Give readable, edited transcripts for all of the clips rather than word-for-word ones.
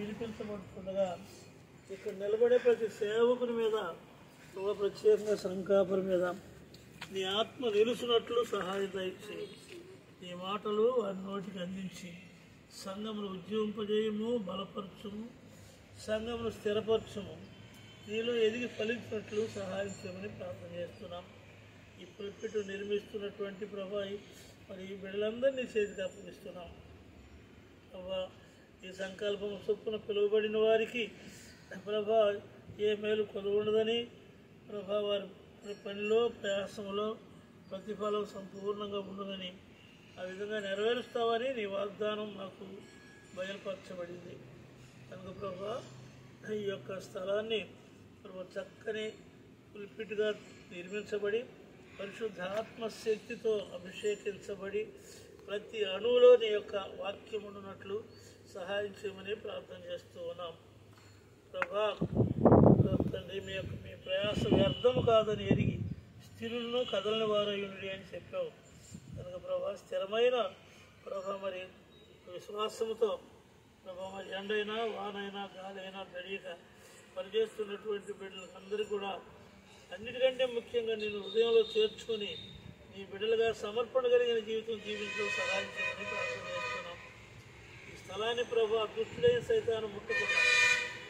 వినిపించబడుతుండగా ఇక్కడ నిలబడే ప్రతి సేవకుని మీద ప్రత్యేకంగా సంకాపురం మీద నీ ఆత్మ నిలుచున్నట్లు సహాయం దయచి నీ మాటలు వారి నోటికి అందించి సంఘమును ఉద్యమింపజేయము, బలపరచుము, సంఘమును స్థిరపరచుము, నీలో ఎదిగి ఫలించినట్లు సహాయం చేయమని ప్రార్థన చేస్తున్నాం. ఈ పుల్పిట్ నిర్మిస్తున్నటువంటి ప్రభా మరి ఈ బిడ్డలందరినీ చేతికి అప్పగిస్తున్నాం. ప్రభా ఈ సంకల్పం చొప్పున పిలువబడిన వారికి ప్రభా ఏ మేలు కొలువుండదని ప్రభా వారి పనిలో ప్రయాసంలో ప్రతిఫలం సంపూర్ణంగా ఉండదని ఆ విధంగా నెరవేరుస్తామని నీ వాగ్దానం నాకు బయలుపరచబడింది. కనుక ప్రభా ఈ యొక్క స్థలాన్ని ప్రభా చక్కని పుల్పిట్గా నిర్మించబడి పరిశుద్ధాత్మ శక్తితో అభిషేకించబడి ప్రతి అణువులో నీ యొక్క వాక్యం ఉన్నట్లు సహాయం చేయమని ప్రార్థన చేస్తూ ఉన్నాం. ప్రభా తండ్రి మీ ప్రయాస వ్యర్థము కాదని ఎరిగి స్థిరులను కదలని వారయుండి అని చెప్పావు. కనుక ప్రభా స్థిరమైన ప్రభా మరి విశ్వాసముతో ప్రభా మరి ఎండైనా వానైనా గాలైనా గడియక పనిచేస్తున్నటువంటి బిడ్డలకు అందరికీ కూడా అన్నిటికంటే ముఖ్యంగా నేను హృదయంలో చేర్చుకొని నీ బిడ్డలుగా సమర్పణ కలిగిన జీవితం జీవించడం సహాయం చేయమని ప్రార్థన చేస్తున్నాం. ఈ స్థలాన్ని ప్రభా దుష్టుడైన సైతాన్ని ముట్టకుండా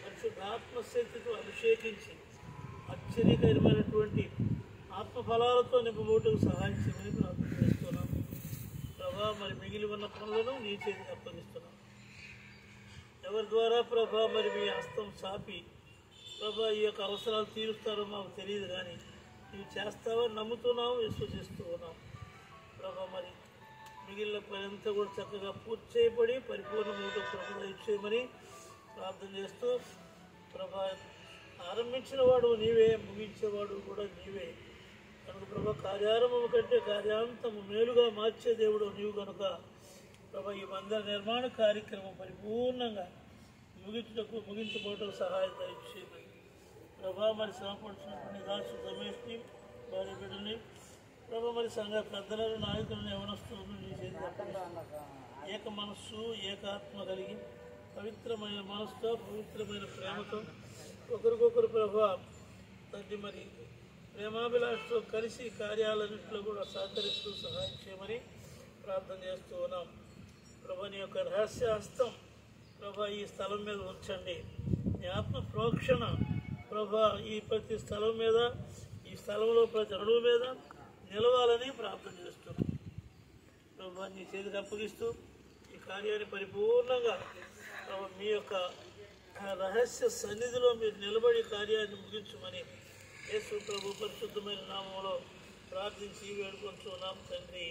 పరిశుద్ధాత్మశక్తితో అభిషేకించి ఆశ్చర్యకరమైనటువంటి ఆత్మఫలాలతో నింపబోటుకు సహాయం చేయమని ప్రార్థన చేస్తున్నాం. ప్రభా మరి మిగిలి ఉన్న పనులను నీ చేతికి అప్పగిస్తున్నాం. ఎవరి ద్వారా ప్రభా మరి మీ హస్తం చాపి ప్రభా ఈ యొక్క అవసరాలు తీరుస్తారో మాకు తెలియదు, కానీ ఇవి చేస్తావని నమ్ముతున్నాము, విశ్వసిస్తూ ఉన్నాం. ప్రభా మరి మిగిలిన పని అంతా కూడా చక్కగా పూర్తి చేయబడి పరిపూర్ణమవుతూ ప్రభు ఇచ్చేయమని ప్రార్థన చేస్తూ ప్రభా ఆరంభించిన వాడు నీవే, ముగించేవాడు కూడా నీవే. కనుక ప్రభా కార్యారంభము కంటే కార్యాంతము మేలుగా మార్చే దేవుడు నీవు కనుక ప్రభా ఈ మందిర నిర్మాణ కార్యక్రమం పరిపూర్ణంగా ముగించబోవడం సహాయం దయచేయండి. ప్రభా మరి శ్రమపడుతున్నటువంటి దాసు రమేష్ని భార్య బిడ్డని ప్రభా మరి సంఘ పెద్దలను నాయకులను యవనస్తులను నీ చేతి ఏక మనస్సు ఏకాత్మ కలిగి పవిత్రమైన మనసుతో పవిత్రమైన ప్రేమతో ఒకరికొకరు ప్రభా తండ్రి మరి ప్రేమాభిలాషతో కలిసి కార్యాలన్నింటిలో కూడా సహకరిస్తూ సహాయం చేయమని ప్రార్థన చేస్తూ ఉన్నాం. ప్రభా నీ యొక్క రహస్య హస్తం ప్రభా ఈ స్థలం మీద ఉంచండి. నీ ఆత్మ ప్రోక్షణ ప్రభా ఈ ప్రతి స్థలం మీద, ఈ స్థలంలో ప్రతి అడుగు మీద నిలవాలని ప్రార్థన చేస్తున్నాం. ప్రభా నీ చేతికి అప్పగిస్తూ ఈ కార్యాన్ని పరిపూర్ణంగా ప్రభా మీ యొక్క రహస్య సన్నిధిలో మీరు నిలబడి కార్యాన్ని ముగించమని యేసు ప్రభు పరిశుద్ధమైన నామంలో ప్రార్థించి వేడుకొంటున్నాం తండ్రి.